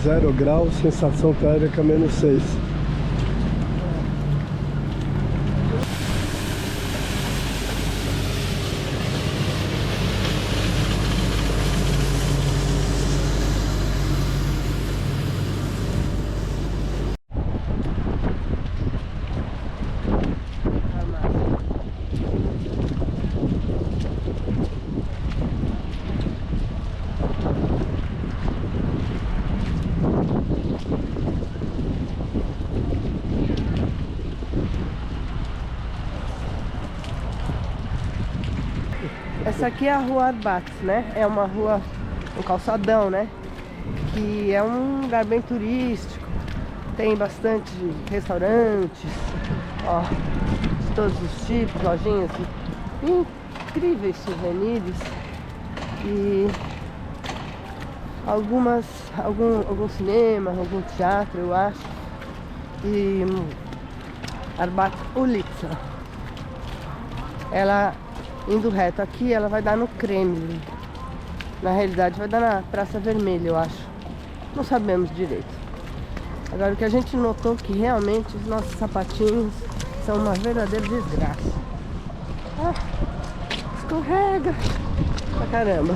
0 graus, sensação térmica -6. Essa aqui é a rua Arbat, né? É uma rua, um calçadão, né? Que é um lugar bem turístico. Tem bastante restaurantes, ó, de todos os tipos, lojinhas de incríveis souvenirs e algum cinema, algum teatro, eu acho. E Arbat Ulitsa. Ela indo reto aqui, ela vai dar no Kremlin. Na realidade vai dar na Praça Vermelha, eu acho. Não sabemos direito. Agora o que a gente notou que realmente os nossos sapatinhos são uma verdadeira desgraça. Ah, escorrega pra caramba.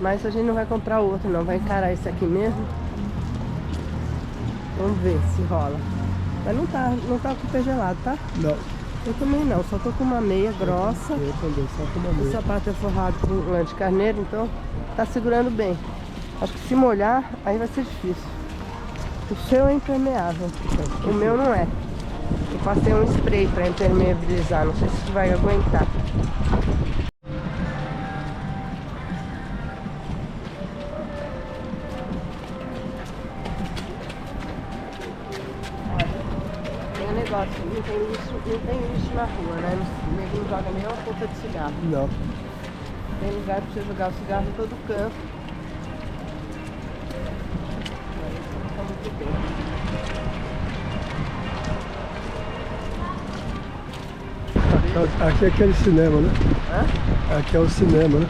Mas a gente não vai comprar outro não, vai encarar esse aqui mesmo. Vamos ver se rola. Mas não tá com o pé gelado, tá? Não. Eu também não, só tô com uma meia grossa. Eu também, só com uma meia. O sapato é forrado com lã de carneiro, então tá segurando bem. Acho que se molhar, aí vai ser difícil. O seu é impermeável, o meu não é. Eu passei um spray pra impermeabilizar, não sei se vai aguentar. Negócio, não tem lixo na rua, né? Ninguém joga nem uma ponta de cigarro. Não. Tem lugar pra você jogar o cigarro em todo canto. Tá muito bem. Aqui é aquele cinema, né? Hã? Aqui é o cinema, né?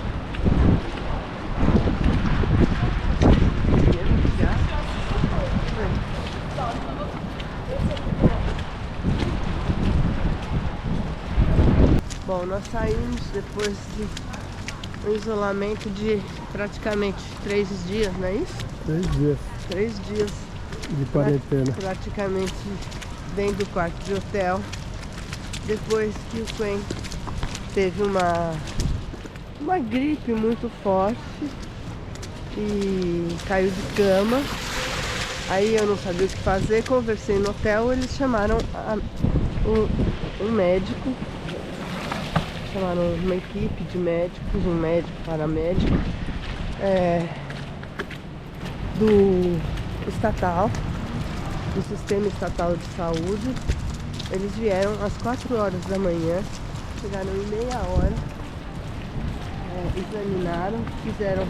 Bom, nós saímos depois de um isolamento de praticamente 3 dias, não é isso? 3 dias 3 dias de quarentena. praticamente dentro do quarto de hotel. Depois que o Quen teve uma gripe muito forte e caiu de cama. Aí eu não sabia o que fazer, conversei no hotel, eles chamaram um médico. Chamaram uma equipe de médicos, um médico, paramédico, do estatal, do sistema estatal de saúde. Eles vieram às 4 horas da manhã, chegaram em meia hora, examinaram, fizeram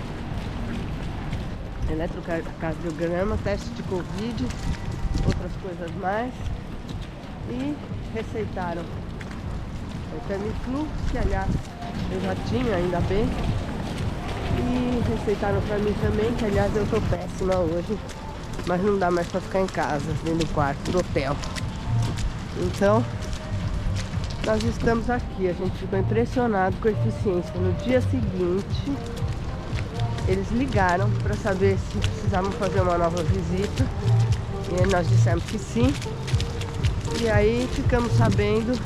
eletrocardiograma, teste de Covid, outras coisas mais, e receitaram o Tamiflu, que aliás eu já tinha, ainda bem. E receitaram pra mim também, que aliás eu tô péssima hoje. Mas não dá mais pra ficar em casa, dentro do quarto do hotel. Então, nós estamos aqui. A gente ficou impressionado com a eficiência. No dia seguinte, eles ligaram pra saber se precisavam fazer uma nova visita. E nós dissemos que sim. E aí ficamos sabendo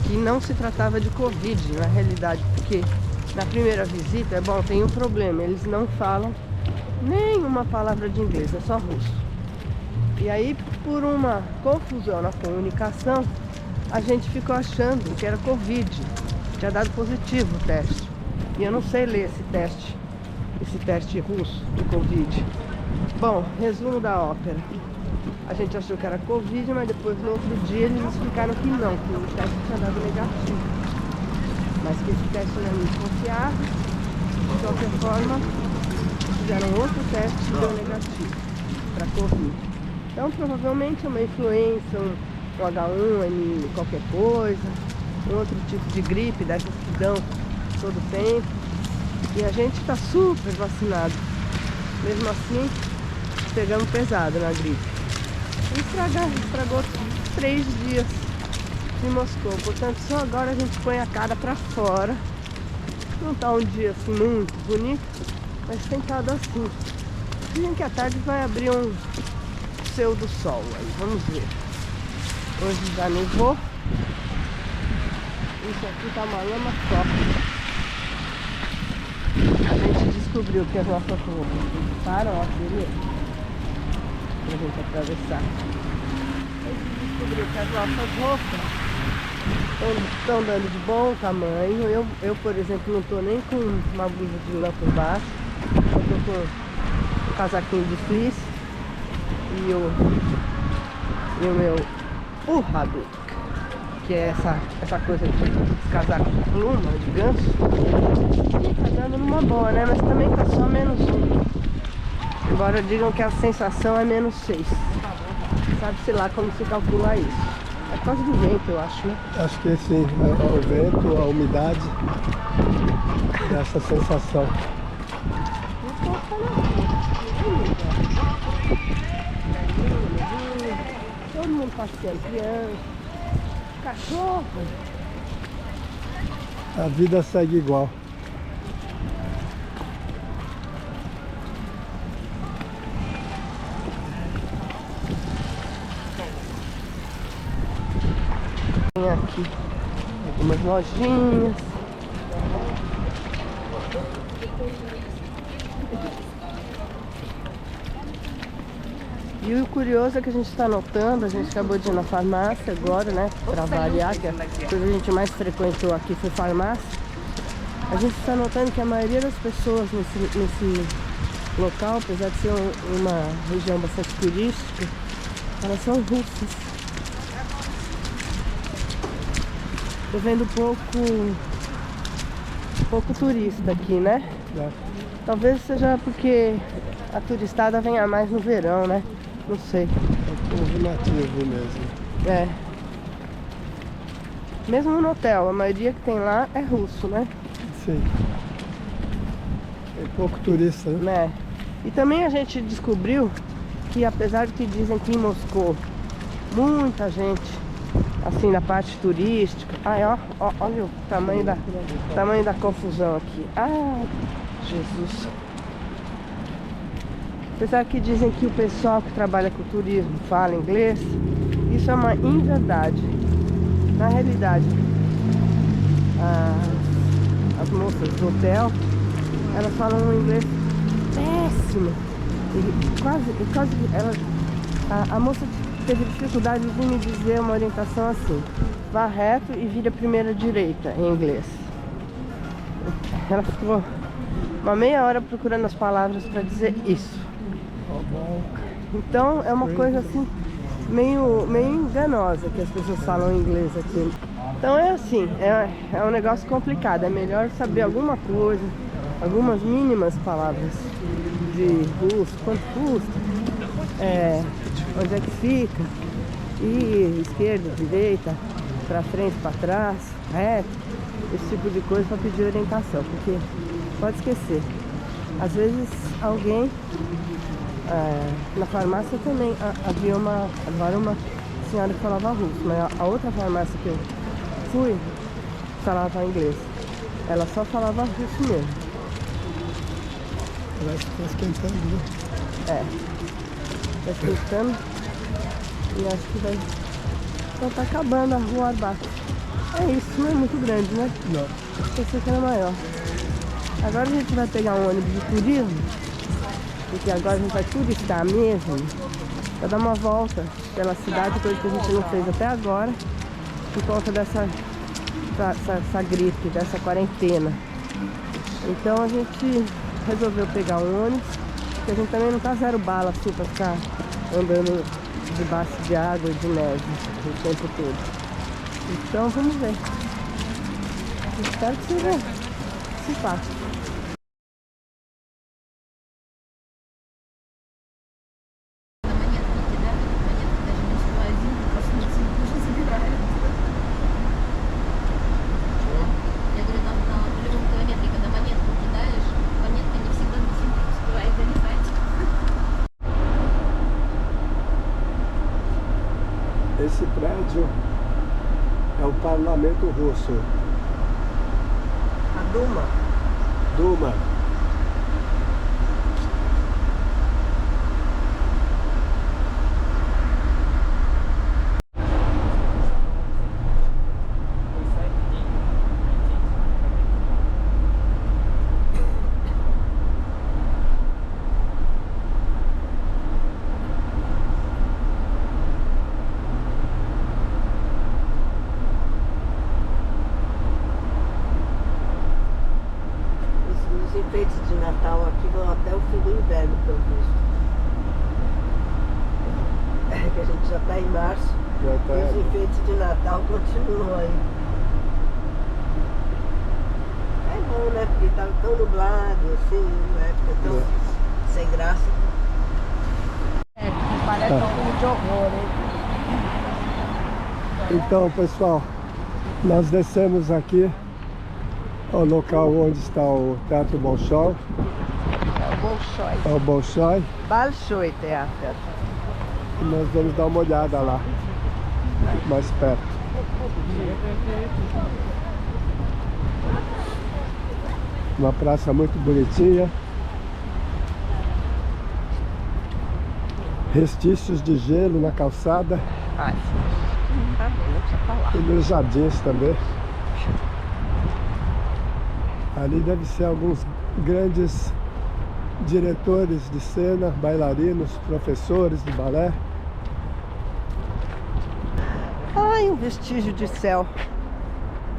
que não se tratava de Covid, na realidade, porque na primeira visita, tem um problema, eles não falam nenhuma palavra de inglês, é só russo. E aí, por uma confusão na comunicação, a gente ficou achando que era Covid, tinha dado positivo o teste. E eu não sei ler esse teste russo de Covid. Bom, resumo da ópera. A gente achou que era Covid, mas depois no outro dia eles explicaram que não, que o teste tinha dado negativo. Mas que esse teste não é muito confiável. De qualquer forma, fizeram outro teste e deu negativo para Covid. Então provavelmente é uma influença, um H1N qualquer coisa, um outro tipo de gripe dessas que dão todo tempo. E a gente tá super vacinado. Mesmo assim, pegamos pesado na gripe. Estragou 3 dias em Moscou. Portanto, só agora a gente põe a cara pra fora. Não tá um dia assim muito bonito, mas tem estado assim. Dizem que à tarde vai abrir um céu do sol aí, vamos ver. Hoje já nevou. Isso aqui tá uma lama só. A gente descobriu que as nossas roupas param, ó, beleza? Pra gente atravessar. A gente descobriu que as nossas roupas estão dando de bom tamanho. Eu, por exemplo, não tô nem com uma blusa de lã por baixo. Eu tô com um casaquinho de fleece e o meu urrador, que é essa coisa de casaco de pluma, de ganso. E tá dando numa boa, né? Mas também tá só -1. Embora digam que a sensação é -6. Sabe-se lá como se calcula isso. É por causa do vento, eu acho, né? Acho que sim, o vento, a umidade, essa sensação. Todo mundo passeando, criança, cachorro. A vida segue igual. Tem aqui algumas lojinhas. E o curioso é que a gente está notando, a gente acabou de ir na farmácia agora, né, para variar, que a coisa que a gente mais frequentou aqui foi farmácia. A gente está notando que a maioria das pessoas nesse local, apesar de ser uma região bastante turística, elas são russas. Tô vendo pouco turista aqui, né? É. Talvez seja porque a turistada venha mais no verão, né? Não sei. É o povo nativo mesmo. É. Mesmo no hotel, a maioria que tem lá é russo, né? Sim. Tem pouco turista, né? Né? E também a gente descobriu que, apesar de que dizem que em Moscou muita gente, assim, na parte turística. Ai, ó, olha o tamanho da confusão aqui. Ah, Jesus. Apesar que dizem que o pessoal que trabalha com turismo fala inglês, isso é uma inverdade. Na realidade, as moças do hotel, elas falam um inglês péssimo. E quase a moça teve dificuldade de me dizer uma orientação assim: vá reto e vire a primeira direita, em inglês. Ela ficou uma meia hora procurando as palavras para dizer isso. Então é uma coisa assim meio enganosa que as pessoas falam inglês aqui. Então é assim, é um negócio complicado. É melhor saber alguma coisa, algumas mínimas palavras de russo, quanto custa, onde é que fica, e esquerda, direita, pra frente, pra trás, reto, esse tipo de coisa para pedir orientação, porque pode esquecer. Às vezes alguém na farmácia também havia uma senhora que falava russo, mas a outra farmácia que eu fui falava inglês. Ela só falava russo mesmo. Parece que tá esquentando, né? Tá esquentando e acho que vai. Então tá acabando a rua Arbac. É isso, não é muito grande, né? Não. Pensei que era maior. Agora a gente vai pegar um ônibus de turismo, porque agora a gente vai turistar mesmo, pra dar uma volta pela cidade, coisa que a gente não fez até agora, por conta dessa gripe, dessa quarentena. Então a gente resolveu pegar um ônibus, porque a gente também não tá zero bala assim pra ficar andando debaixo de água e de neve o tempo todo. Então vamos ver. Espero que seja simpático. Esse prédio é o parlamento russo. A Duma. Duma. Os enfeites de Natal aqui vão até o fim do inverno, pelo visto. É que a gente já está em março Já e os tá. enfeites de Natal continuam aí. É bom, né? Porque estava tão nublado, assim, uma época tão sem graça. É, parece um filme de horror, hein? Então, pessoal, nós descemos aqui ao local onde está o Teatro Bolshoi. É o Bolshoi. É o Bolshoi. Bolshoi Teatro. E nós vamos dar uma olhada lá, mais perto. Uma praça muito bonitinha. Restícios de gelo na calçada Ai, tá bem, não precisa falar. e nos jardins também. Ali deve ser alguns grandes diretores de cena, bailarinos, professores de balé. Ai, um vestígio de céu.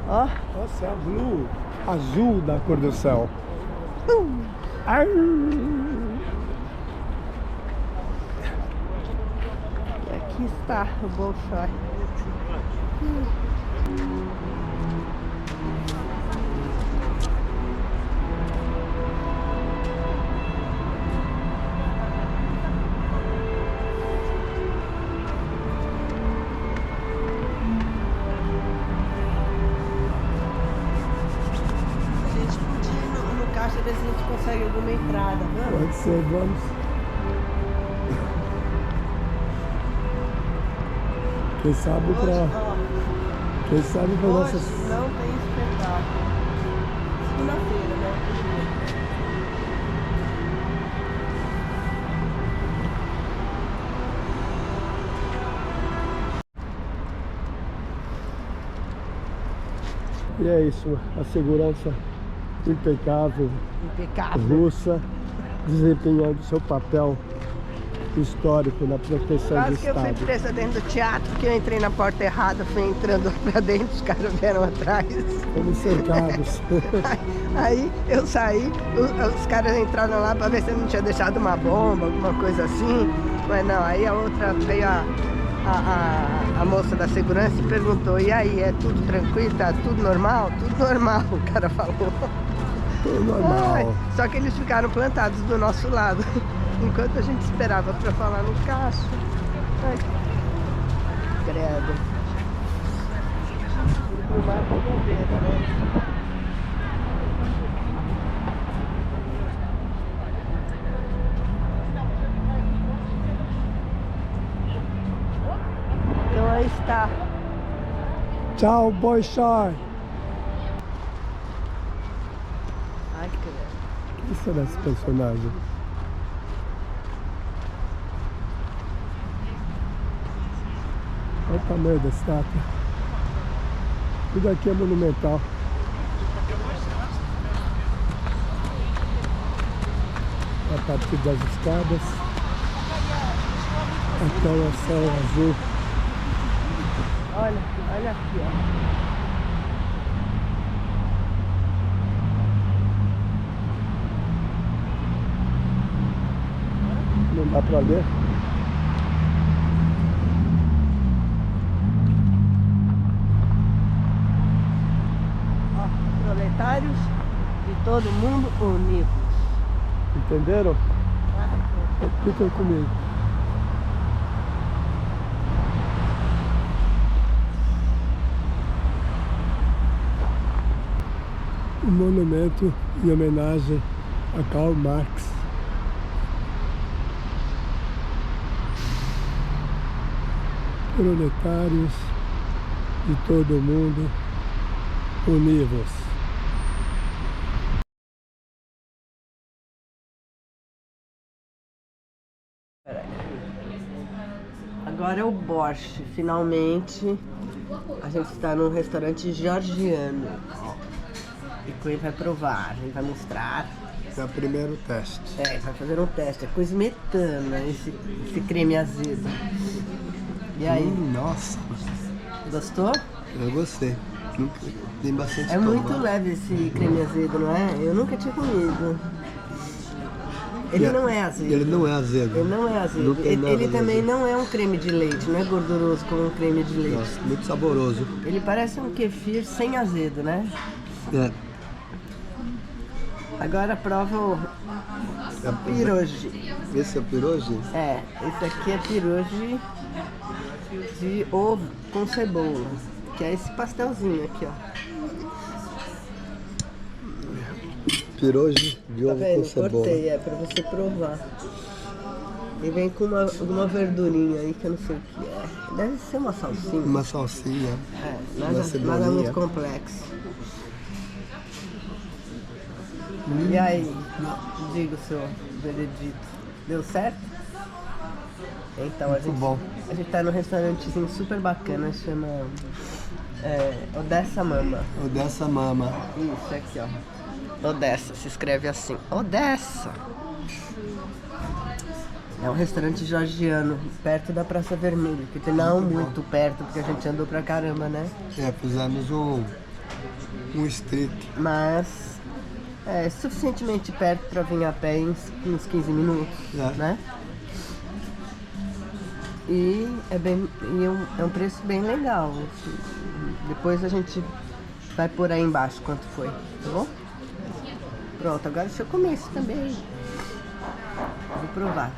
Ó. Nossa, é blue, azul da cor do céu. Ai. Aqui está o Bolshoi. A gente podia ir no caixa ver se a gente consegue alguma entrada, vamos? Pode ser, vamos. Quem sabe Hoje, para ó, quem sabe para hoje nossas. não tem espetáculo. Segunda-feira, né? E é isso, a segurança impecável, Impecável. russa, desempenhando seu papel histórico na proteção do Quase que eu fui Estado. presa dentro do teatro, porque eu entrei na porta errada, fui entrando pra dentro, os caras vieram atrás. Fomos cercados. Aí eu saí, os caras entraram lá pra ver se eu não tinha deixado uma bomba, alguma coisa assim. Mas não, aí a outra veio a moça da segurança e perguntou, e aí, é tudo tranquilo, tá tudo normal? Tudo normal, o cara falou. Tudo normal. Ai, só que eles ficaram plantados do nosso lado, enquanto a gente esperava pra falar no caixa. Ai, credo. Pro mar pra bobeira, né? Então aí está. Tchau, Bolshoi. Ai, credo. Quem será esse personagem? Olha o tamanho da estátua. Tudo aqui é monumental. A partir das escadas até o céu azul. Olha, olha aqui, ó. Não dá pra ler. Ó, proletários de todo mundo unidos. Entenderam? Fiquem comigo. Um monumento em homenagem a Karl Marx. proletários de todo o mundo, univos. Agora é o borscht. Finalmente a gente está num restaurante georgiano. E Cui vai provar, a gente vai mostrar. É o primeiro teste. É, vai fazer um teste. É com smetana esse creme azedo. E aí, Nossa, gostou? eu gostei. Tem bastante É muito tomate. leve esse creme azedo, não é? Eu nunca tinha comido. Ele não é azedo. Ele não é azedo. Ele não é azedo. Não tem nada Ele de também azedo. não é um creme de leite, não é gorduroso como um creme de leite. Nossa, muito saboroso. Ele parece um kefir sem azedo, né? É. Agora prova o pirogi. Esse é o pirogi? É, esse aqui é pirogi de ovo com cebola. Que é esse pastelzinho aqui, ó. Pirogi de Tá ovo vendo? com cebola. Cortei, é pra você provar. E vem com alguma verdurinha aí que eu não sei o que é. Deve ser uma salsinha. Uma salsinha. É, uma nada cebolinha. muito complexo. E aí, diga o seu veredito. Deu certo? Então, Muito bom. a gente tá num restaurantezinho super bacana, chama Odessa Mama. Odessa Mama. Isso, aqui ó. Odessa, se escreve assim. Odessa! É um restaurante georgiano, perto da Praça Vermelha. Que não muito perto, porque a gente andou pra caramba, né? É, fizemos um street. Mas é suficientemente perto pra vir a pé em uns 15 minutos, É. né? E é um preço bem legal. Assim. Depois a gente vai pôr aí embaixo quanto foi, tá bom? Pronto, agora deixa eu comer isso também. Vou provar.